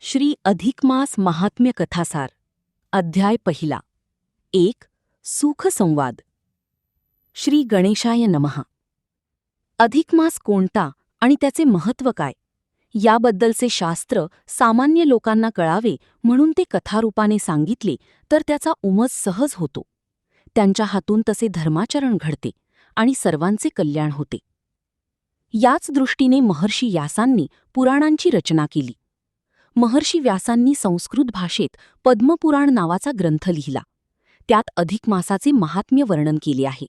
श्री अधिकमास महात्म्य कथासार अध्याय पहिला 1. सुखसंवाद. श्री गणेशाय नमः. अधिकमास कोणता आणि त्याचे महत्त्व काय याबद्दलचे शास्त्र सामान्य लोकांना कळावे म्हणून ते कथारूपाने सांगितले तर त्याचा उमज सहज होतो. त्यांच्या हातून तसे धर्माचरण घडते आणि सर्वांचे कल्याण होते. याच दृष्टीने महर्षी व्यासांनी पुराणांची रचना केली. महर्षी व्यासांनी संस्कृत भाषेत पद्मपुराण नावाचा ग्रंथ लिहिला. त्यात अधिक मासाचे महात्म्य वर्णन केले आहे.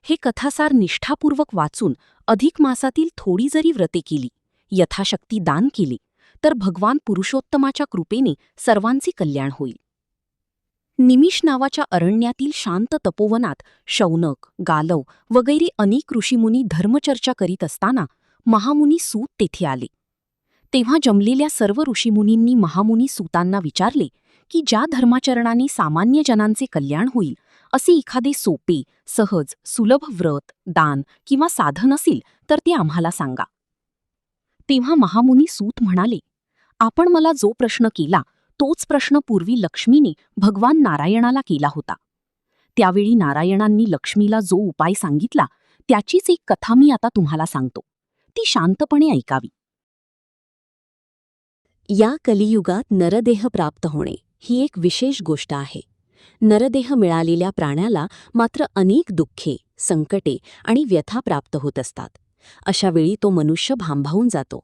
हे कथासार निष्ठापूर्वक वाचून अधिक मासातील थोडी जरी व्रते केली, यथाशक्ती दान केले, तर भगवान पुरुषोत्तमाच्या कृपेने सर्वांचे कल्याण होईल. निमिष नावाच्या अरण्यातील शांत तपोवनात शौनक, गालव वगैरे अनेक ऋषीमुनी धर्मचर्चा करीत असताना महामुनी सूत तेथे आले. तेव्हा जमलेल्या सर्व ऋषीमुनींनी महामुनी सूतांना विचारले की ज्या धर्माचरणाने सामान्य जनांचे कल्याण होईल असे एखादे सोपे, सहज, सुलभ व्रत, दान किंवा साधन असेल तर ते आम्हाला सांगा. तेव्हा महामुनी सूत म्हणाले, आपण मला जो प्रश्न केला तोच प्रश्न पूर्वी लक्ष्मीने भगवान नारायणाला केला होता. त्यावेळी नारायणांनी लक्ष्मीला जो उपाय सांगितला त्याचीच एक कथा मी आता तुम्हाला सांगतो. ती शांतपणे ऐकावी. या कलियुगात नरदेह प्राप्त होणे ही एक विशेष गोष्ट आहे. नरदेह मिळालेल्या प्राण्याला मात्र अनेक दुःखे, संकटे आणि व्यथा प्राप्त होत असतात. अशा वेळी तो मनुष्य भांभावून जातो.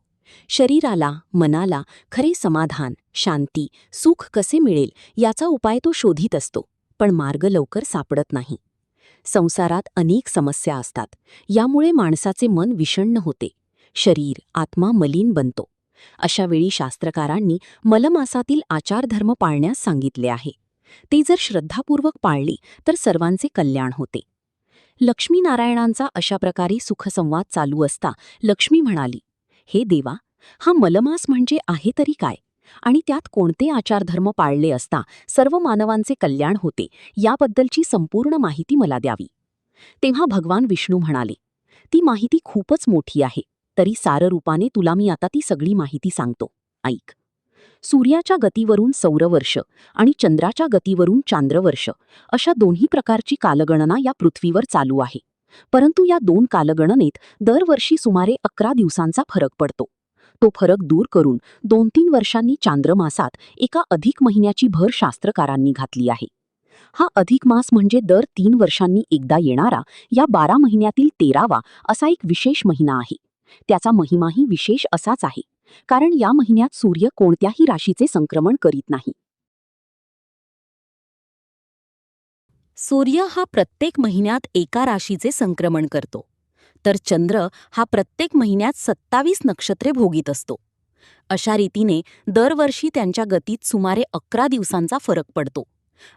शरीराला, मनाला खरे समाधान, शांती, सुख कसे मिळेल याचा उपाय तो शोधित असतो, पण मार्ग लवकर सापडत नाही. संसारात अनेक समस्या असतात. यामुळे माणसाचे मन विषण्ण होते. शरीर, आत्मा मलिन बनतो. अशा वेळी शास्त्रकारांनी मलमासातील आचारधर्म पाळण्यास सांगितले आहे. ते जर श्रद्धापूर्वक पाळले तर सर्वांचे कल्याण होते. लक्ष्मीनारायणांचा अशा प्रकारे सुखसंवाद चालू असता लक्ष्मी म्हणाली, हे देवा, हा मलमास म्हणजे आहे तरी काय, आणि त्यात कोणते आचारधर्म पाळले असता सर्व मानवांचे कल्याण होते याबद्दलची संपूर्ण माहिती मला द्यावी. तेव्हा भगवान विष्णू म्हणाले, ती माहिती खूपच मोठी आहे, तरी साररूपाने तुला मी आता ती सगळी माहिती सांगतो. ऐक. सूर्याच्या गतीवरून सौरवर्ष आणि चंद्राच्या गतीवरून चांद्रवर्ष अशा दोन्ही प्रकारची कालगणना या पृथ्वीवर चालू आहे. परंतु या दोन कालगणनेत दरवर्षी सुमारे 11 दिवसांचा फरक पडतो. तो फरक दूर करून 2-3 वर्षांनी चांद्रमासात एका अधिक महिन्याची भर शास्त्रकारांनी घातली आहे. हा अधिक मास म्हणजे दर 3 वर्षांनी एकदा येणारा या 12 महिन्यातील 13वा असा एक विशेष महिना आहे. त्याचा महिमाही विशेष असाच आहे, कारण या महिन्यात सूर्य कोणत्याही राशीचे संक्रमण करीत नाही. सूर्य हा प्रत्येक महिन्यात एका राशीचे संक्रमण करतो, तर चंद्र हा प्रत्येक महिन्यात 27 नक्षत्रे भोगीत असतो. अशा रीतीने दरवर्षी त्यांच्या गतीत सुमारे 11 दिवसांचा फरक पडतो.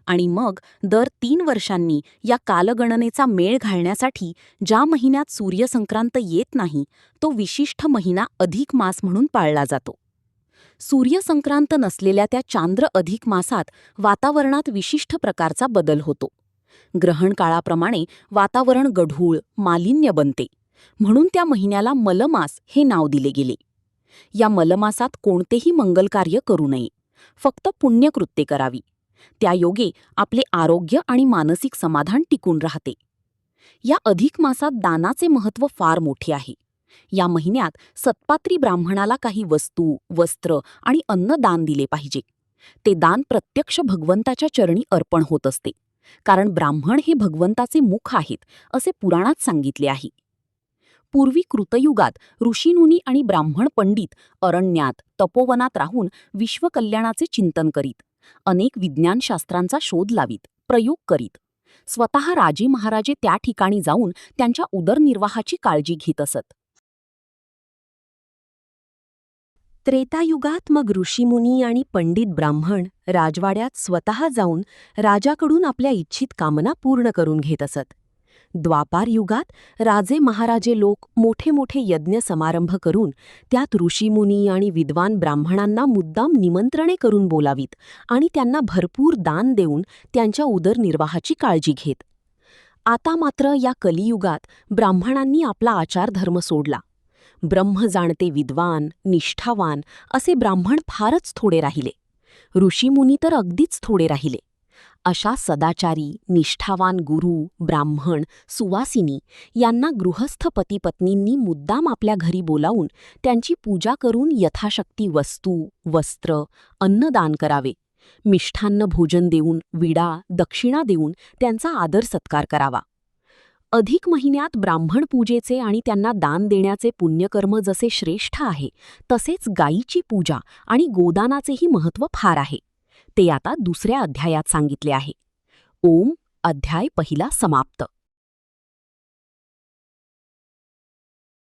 आणि मग दर 3 वर्षांनी या कालगणनेचा मेळ घालण्यासाठी ज्या महिन्यात सूर्यसंक्रांत येत नाही तो विशिष्ट महिना अधिक मास म्हणून पाळला जातो. सूर्यसंक्रांत नसलेल्या त्या चांद्र अधिक मासात वातावरणात विशिष्ट प्रकारचा बदल होतो. ग्रहण काळाप्रमाणे वातावरण गढूळ, मालिन्य बनते, म्हणून त्या महिन्याला मलमास हे नाव दिले गेले. या मलमासात कोणतेही मंगलकार्य करू नये, फक्त पुण्यकृत्ये करावी. त्यायोगे आपले आरोग्य आणि मानसिक समाधान टिकून राहते. या अधिक मासात दानाचे महत्त्व फार मोठे आहे. या महिन्यात सत्पात्री ब्राह्मणाला काही वस्तू, वस्त्र आणि अन्न दान दिले पाहिजे. ते दान प्रत्यक्ष भगवंताच्या चरणी अर्पण होत असते, कारण ब्राह्मण हे भगवंताचे मुख आहेत असे पुराणात सांगितले आहे. पूर्वी कृतयुगात ऋषीमुनी आणि ब्राह्मण पंडित अरण्यात, तपोवनात राहून विश्वकल्याणाचे चिंतन करीत, अनेक विज्ञानशास्त्रांचा शोध लावीत, प्रयोग करीत. स्वतः राजे महाराजे त्या ठिकाणी जाऊन त्यांच्या उदरनिर्वाहाची काळजी घेत असत. त्रेतायुगात मग ऋषीमुनी आणि पंडित ब्राह्मण राजवाड्यात स्वतः जाऊन राजाकडून आपल्या इच्छित कामना पूर्ण करून घेत असत. द्वापार युगात राजे महाराजे लोक मोठे मोठे यज्ञ समारंभ करून त्यात ऋषीमुनी आणि विद्वान ब्राह्मणांना मुद्दाम निमंत्रणे करून बोलावीत आणि त्यांना भरपूर दान देऊन त्यांच्या उदरनिर्वाहाची काळजी घेत. आता मात्र या कलियुगात ब्राह्मणांनी आपला आचारधर्म सोडला. ब्रह्म जाणते विद्वान, निष्ठावान असे ब्राह्मण फारच थोडे राहिले. ऋषीमुनी तर अगदीच थोडे राहिले. अशा सदाचारी, निष्ठावान गुरु, ब्राह्मण, सुवासिनी यांना गृहस्थ पतीपत्नींनी मुद्दाम आपल्या घरी बोलावून त्यांची पूजा करून यथाशक्ती वस्तू, वस्त्र, अन्नदान करावे. मिष्ठान्न भोजन देऊन, विडा, दक्षिणा देऊन त्यांचा आदर सत्कार करावा. अधिक महिन्यात ब्राह्मण पूजेचे आणि त्यांना दान देण्याचे पुण्यकर्म जसे श्रेष्ठ आहे, तसेच गायीची पूजा आणि गोदानाचेही महत्त्व फार आहे. ते आता दुसऱ्या अध्यायात सांगितले आहे. ओम. अध्याय पहिला समाप्त.